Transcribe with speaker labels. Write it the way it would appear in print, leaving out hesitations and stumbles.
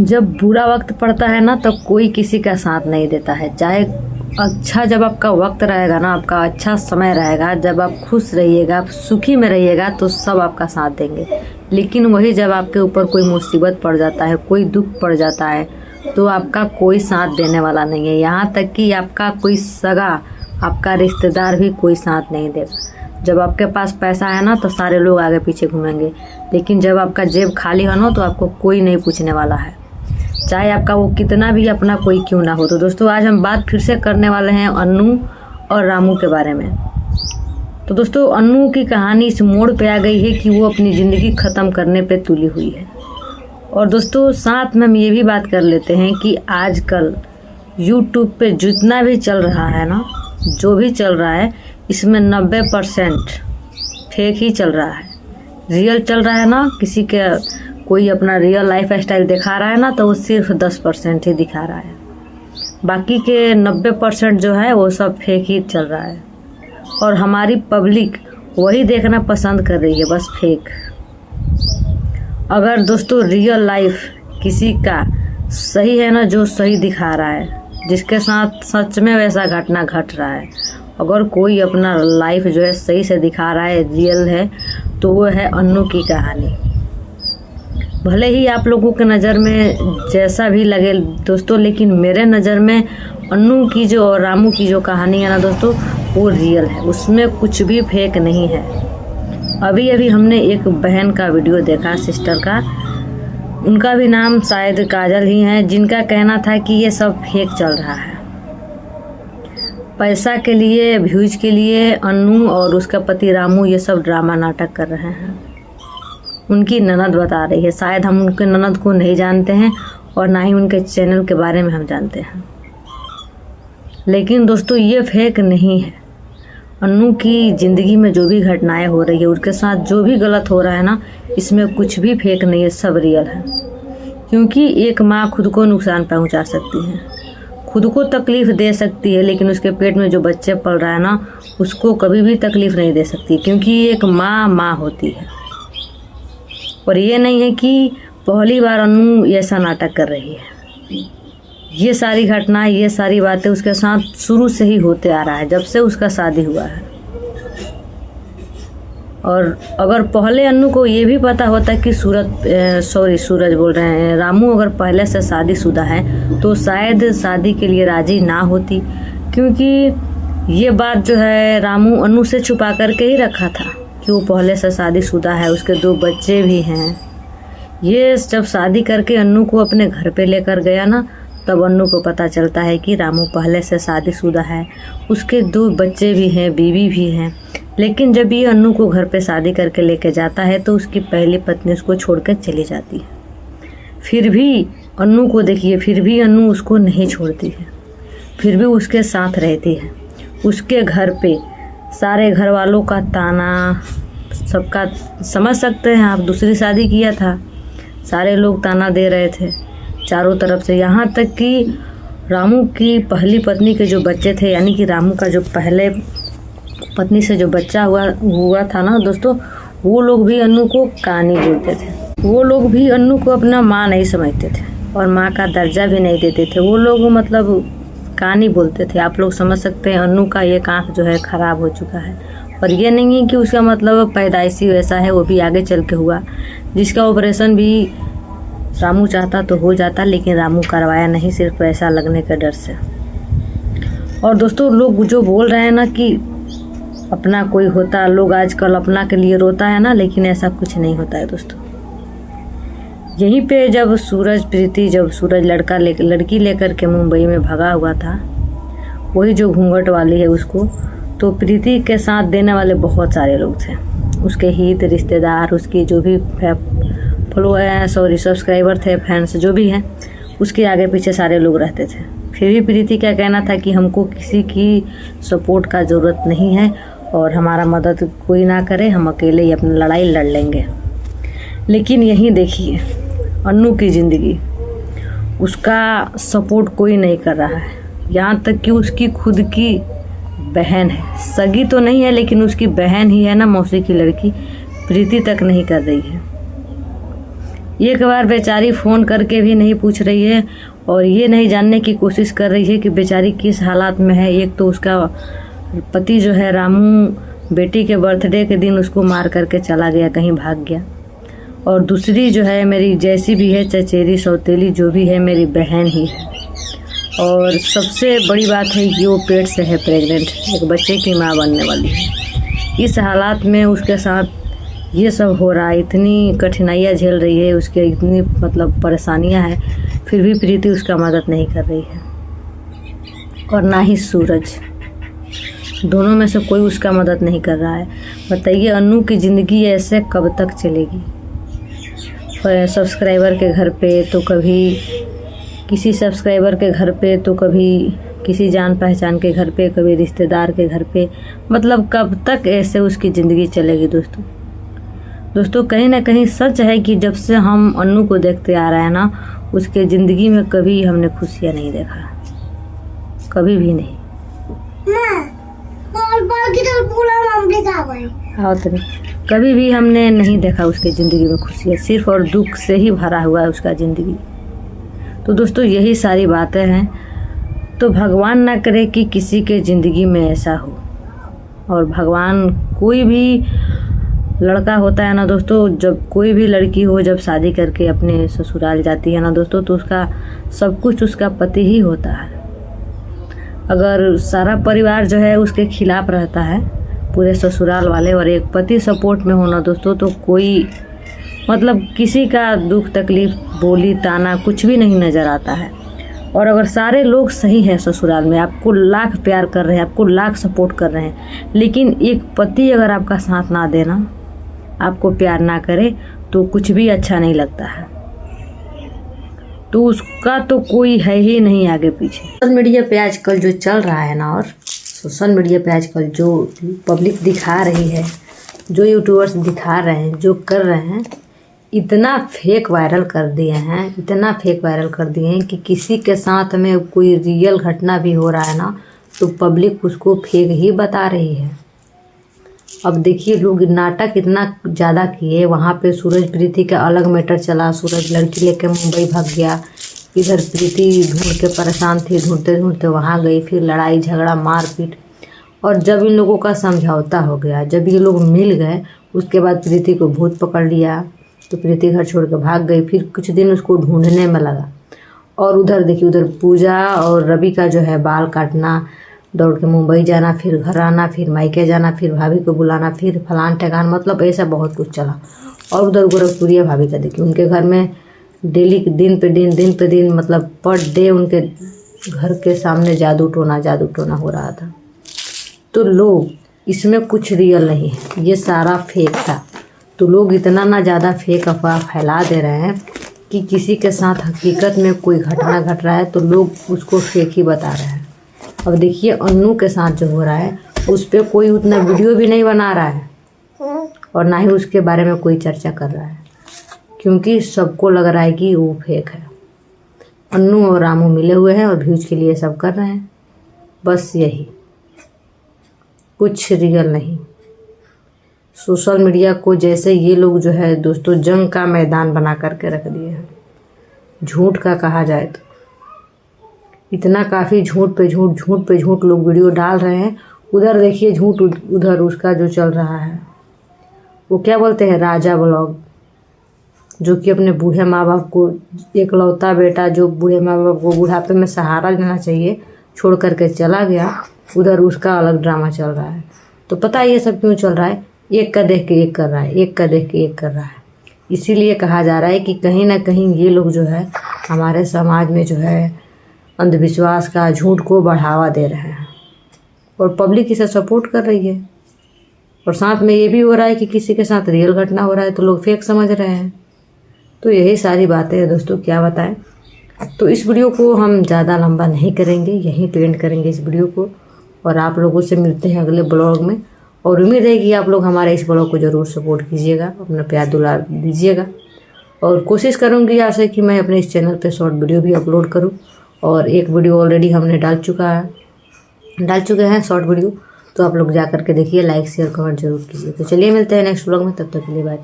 Speaker 1: जब बुरा वक्त पड़ता है ना तो कोई किसी का साथ नहीं देता है। चाहे अच्छा जब आपका वक्त रहेगा ना, आपका अच्छा समय रहेगा, जब आप खुश रहिएगा, आप सुखी में रहिएगा तो सब आपका साथ देंगे। लेकिन वही जब आपके ऊपर कोई मुसीबत पड़ जाता है, कोई दुख पड़ जाता है तो आपका कोई साथ देने वाला नहीं है। यहाँ तक कि आपका कोई सगा, आपका रिश्तेदार भी कोई साथ नहीं देगा। जब आपके पास पैसा है ना तो सारे लोग आगे पीछे घूमेंगे, लेकिन जब आपका जेब खाली हो ना तो आपको कोई नहीं पूछने वाला है, चाहे आपका वो कितना भी अपना कोई क्यों ना हो। तो दोस्तों आज हम बात फिर से करने वाले हैं अन्नू और रामू के बारे में। तो दोस्तों अन्नू की कहानी इस मोड़ पे आ गई है कि वो अपनी ज़िंदगी ख़त्म करने पे तुली हुई है। और दोस्तों साथ में हम ये भी बात कर लेते हैं कि आजकल यूट्यूब पे जितना भी चल रहा है ना, जो भी चल रहा है, इसमें 90% फेक ही चल रहा है। रियल चल रहा है ना, किसी के कोई अपना रियल लाइफ स्टाइल दिखा रहा है ना तो वो सिर्फ 10% ही दिखा रहा है। बाकी के 90% जो है वो सब फेक ही चल रहा है। और हमारी पब्लिक वही देखना पसंद कर रही है, बस फेक। अगर दोस्तों रियल लाइफ किसी का सही है ना, जो सही दिखा रहा है, जिसके साथ सच में वैसा घटना घट रहा है, अगर कोई अपना लाइफ जो है सही से दिखा रहा है, रियल है, तो वो है अन्नू की कहानी। भले ही आप लोगों के नज़र में जैसा भी लगे दोस्तों, लेकिन मेरे नज़र में अन्नू की जो और रामू की जो कहानी है ना दोस्तों, वो रियल है, उसमें कुछ भी फेक नहीं है। अभी अभी हमने एक बहन का वीडियो देखा, सिस्टर का, उनका भी नाम शायद काजल ही है, जिनका कहना था कि ये सब फेक चल रहा है। पैसा के लिए, व्यूज के लिए अन्नू और उसका पति रामू ये सब ड्रामा नाटक कर रहे हैं। उनकी ननद बता रही है, शायद हम उनके ननद को नहीं जानते हैं और ना ही उनके चैनल के बारे में हम जानते हैं। लेकिन दोस्तों ये फेक नहीं है। अन्नू की ज़िंदगी में जो भी घटनाएं हो रही है, उसके साथ जो भी गलत हो रहा है ना, इसमें कुछ भी फेक नहीं है, सब रियल है। क्योंकि एक माँ खुद को नुकसान पहुंचा सकती है, खुद को तकलीफ़ दे सकती है, लेकिन उसके पेट में जो बच्चे पल रहा है ना, उसको कभी भी तकलीफ़ नहीं दे सकती, क्योंकि एक माँ होती है। और ये नहीं है कि पहली बार अन्नू ऐसा नाटक कर रही है। ये सारी घटना, ये सारी बातें उसके साथ शुरू से ही होते आ रहा है, जब से उसका शादी हुआ है। और अगर पहले अन्नू को ये भी पता होता कि सूरज बोल रहे हैं, रामू अगर पहले से शादीशुदा है तो शायद शादी के लिए राजी ना होती। क्योंकि ये बात जो है रामू अन्नू से छुपा करके ही रखा था कि वो पहले से शादीशुदा है, उसके 2 बच्चे भी हैं। ये जब शादी करके अन्नू को अपने घर पे लेकर गया ना, तब अन्नू को पता चलता है कि रामू पहले से शादीशुदा है, उसके 2 बच्चे भी हैं, बीवी भी हैं। लेकिन जब ये अन्नू को घर पे शादी करके लेके जाता है तो उसकी पहली पत्नी उसको छोड़कर चली जाती है। फिर भी अन्नू को देखिए, फिर भी अन्नू उसको नहीं छोड़ती है, फिर भी उसके साथ रहती है। उसके घर पे सारे घर वालों का ताना, सबका समझ सकते हैं आप, दूसरी शादी किया था, सारे लोग ताना दे रहे थे चारों तरफ से। यहाँ तक कि रामू की पहली पत्नी के जो बच्चे थे, यानी कि रामू का जो पहले पत्नी से जो बच्चा हुआ था ना दोस्तों, वो लोग भी अन्नू को कानी बोलते थे। वो लोग भी अन्नू को अपना माँ नहीं समझते थे और माँ का दर्जा भी नहीं देते थे। वो लोग मतलब कानी बोलते थे। आप लोग समझ सकते हैं अन्नू का एक आँख जो है ख़राब हो चुका है। और ये नहीं है कि उसका मतलब पैदाइशी वैसा है, वो भी आगे चल के हुआ, जिसका ऑपरेशन भी रामू चाहता तो हो जाता, लेकिन रामू करवाया नहीं, सिर्फ पैसा लगने के डर से। और दोस्तों लोग जो बोल रहे हैं ना कि अपना कोई होता, लोग आजकल अपना के लिए रोता है ना, लेकिन ऐसा कुछ नहीं होता है दोस्तों। यहीं पे जब सूरज लड़की लेकर के मुंबई में भगा हुआ था, वही जो घूंघट वाली है उसको, तो प्रीति के साथ देने वाले बहुत सारे लोग थे, उसके हित रिश्तेदार, उसकी जो भी सब्सक्राइबर थे, फैंस जो भी हैं, उसके आगे पीछे सारे लोग रहते थे। फिर भी प्रीति का कहना था कि हमको किसी की सपोर्ट का ज़रूरत नहीं है और हमारा मदद कोई ना करे, हम अकेले ही अपनी लड़ाई लड़ लेंगे। लेकिन यहीं देखिए अन्नू की ज़िंदगी, उसका सपोर्ट कोई नहीं कर रहा है। यहाँ तक कि उसकी खुद की बहन है, सगी तो नहीं है लेकिन उसकी बहन ही है ना, मौसी की लड़की, प्रीति तक नहीं कर रही है। एक बार बेचारी फ़ोन करके भी नहीं पूछ रही है और ये नहीं जानने की कोशिश कर रही है कि बेचारी किस हालात में है। एक तो उसका पति जो है रामू बेटी के बर्थडे के दिन उसको मार करके चला गया, कहीं भाग गया। और दूसरी जो है मेरी जैसी भी है, चचेरी सौतेली जो भी है, मेरी बहन ही है। और सबसे बड़ी बात है कि वो पेट से है प्रेग्नेंट, एक बच्चे की माँ बनने वाली है। इस हालात में उसके साथ ये सब हो रहा है, इतनी कठिनाइयाँ झेल रही है, उसके इतनी मतलब परेशानियाँ हैं, फिर भी प्रीति उसका मदद नहीं कर रही है और ना ही सूरज। दोनों में से कोई उसका मदद नहीं कर रहा है। बताइए अन्नू की ज़िंदगी ऐसे कब तक चलेगी? सब्सक्राइबर के घर पे तो कभी किसी सब्सक्राइबर के घर पे, तो कभी किसी जान पहचान के घर पे, कभी रिश्तेदार के घर पे, मतलब कब तक ऐसे उसकी ज़िंदगी चलेगी? दोस्तों कहीं ना कहीं सच है कि जब से हम अन्नू को देखते आ रहे हैं ना, उसके ज़िंदगी में कभी हमने खुशियाँ नहीं देखा, कभी भी नहीं। आओ तो कभी भी हमने नहीं देखा उसके ज़िंदगी में खुशियाँ, सिर्फ और दुख से ही भरा हुआ है उसका ज़िंदगी। तो दोस्तों यही सारी बातें हैं। तो भगवान ना करे कि किसी के ज़िंदगी में ऐसा हो। और भगवान, कोई भी लड़का होता है ना दोस्तों, जब कोई भी लड़की हो जब शादी करके अपने ससुराल जाती है ना दोस्तों, तो उसका सब कुछ उसका पति ही होता है। अगर सारा परिवार जो है उसके खिलाफ रहता है, पूरे ससुराल वाले, और एक पति सपोर्ट में होना दोस्तों, तो कोई मतलब किसी का दुख तकलीफ, बोली ताना कुछ भी नहीं नज़र आता है। और अगर सारे लोग सही हैं ससुराल में, आपको लाख प्यार कर रहे हैं, आपको लाख सपोर्ट कर रहे हैं, लेकिन एक पति अगर आपका साथ ना देना, आपको प्यार ना करे, तो कुछ भी अच्छा नहीं लगता है। तो उसका तो कोई है ही नहीं आगे पीछे। सोशल मीडिया पे आजकल जो चल रहा है ना, और सोशल मीडिया पे आजकल जो पब्लिक दिखा रही है, जो यूट्यूबर्स दिखा रहे हैं, जो कर रहे हैं, इतना फेक वायरल कर दिए हैं, इतना फेक वायरल कर दिए हैं कि किसी के साथ में कोई रियल घटना भी हो रहा है ना, तो पब्लिक उसको फेक ही बता रही है। अब देखिए लोग नाटक इतना ज़्यादा किए, वहाँ पे सूरज प्रीति का अलग मैटर चला, सूरज लड़की लेके मुंबई भाग गया, इधर प्रीति ढूंढ के परेशान थी, ढूंढते ढूंढते वहाँ गई, फिर लड़ाई झगड़ा मारपीट। और जब इन लोगों का समझौता हो गया, जब ये लोग मिल गए, उसके बाद प्रीति को भूत पकड़ लिया, तो प्रीति घर छोड़ के भाग गई। फिर कुछ दिन उसको ढूंढने में लगा। और उधर देखिए, उधर पूजा और रवि का जो है बाल काटना, दौड़ के मुंबई जाना, फिर घर आना, फिर मायके जाना, फिर भाभी को बुलाना, फिर फलान ठेकान, मतलब ऐसा बहुत कुछ चला। और उधर गोरखपुरिया भाभी का देखिए, उनके घर में डेली दिन पे दिन मतलब पर डे उनके घर के सामने जादू टोना हो रहा था। तो लोग, इसमें कुछ रियल नहीं है, ये सारा फेक था। तो लोग इतना ना ज़्यादा फेक अफवाह फैला दे रहे हैं कि किसी के साथ हकीकत में कोई घटना घट रहा है तो लोग उसको फेक ही बता रहे हैं। अब देखिए अन्नू के साथ जो हो रहा है, उस पर कोई उतना वीडियो भी नहीं बना रहा है और ना ही उसके बारे में कोई चर्चा कर रहा है, क्योंकि सबको लग रहा है कि वो फेक है। अन्नू और रामू मिले हुए हैं और व्यूज के लिए सब कर रहे हैं, बस यही, कुछ रियल नहीं। सोशल मीडिया को जैसे ये लोग जो है दोस्तों जंग का मैदान बना करके रख दिए हैं, झूठ का कहा जाए तो। इतना काफ़ी झूठ पे झूठ लोग वीडियो डाल रहे हैं। उधर देखिए झूठ, उधर उसका जो चल रहा है, वो क्या बोलते हैं, राजा ब्लॉग, जो कि अपने बूढ़े माँ बाप को, एकलौता बेटा जो बूढ़े माँ बाप को बुढ़ापे में सहारा देना चाहिए, छोड़ करके चला गया, उधर उसका अलग ड्रामा चल रहा है। तो पता है ये सब क्यों चल रहा है? एक का देख के एक कर रहा है, एक का देख के एक कर रहा है। इसीलिए कहा जा रहा है कि कहीं ना कहीं ये लोग जो है हमारे समाज में जो है अंधविश्वास का, झूठ को बढ़ावा दे रहे हैं और पब्लिक इसे सपोर्ट कर रही है। और साथ में ये भी हो रहा है कि किसी के साथ रियल घटना हो रहा है तो लोग फेक समझ रहे हैं। तो यही सारी बातें हैं दोस्तों, क्या बताएं। तो इस वीडियो को हम ज़्यादा लंबा नहीं करेंगे, यहीं पे एंड करेंगे इस वीडियो को, और आप लोगों से मिलते हैं अगले ब्लॉग में। और उम्मीद है कि आप लोग हमारे इस ब्लॉग को ज़रूर सपोर्ट कीजिएगा, अपना प्यार दुलार दीजिएगा। और कोशिश करूँगी आपसे कि मैं अपने इस चैनल पे शॉर्ट वीडियो भी अपलोड करूँ, और एक वीडियो ऑलरेडी हमने डाल चुके हैं शॉर्ट वीडियो, तो आप लोग जा करके देखिए, लाइक शेयर कमेंट जरूर कीजिए। तो चलिए मिलते हैं नेक्स्ट ब्लॉग में, तब तक के लिए बाय।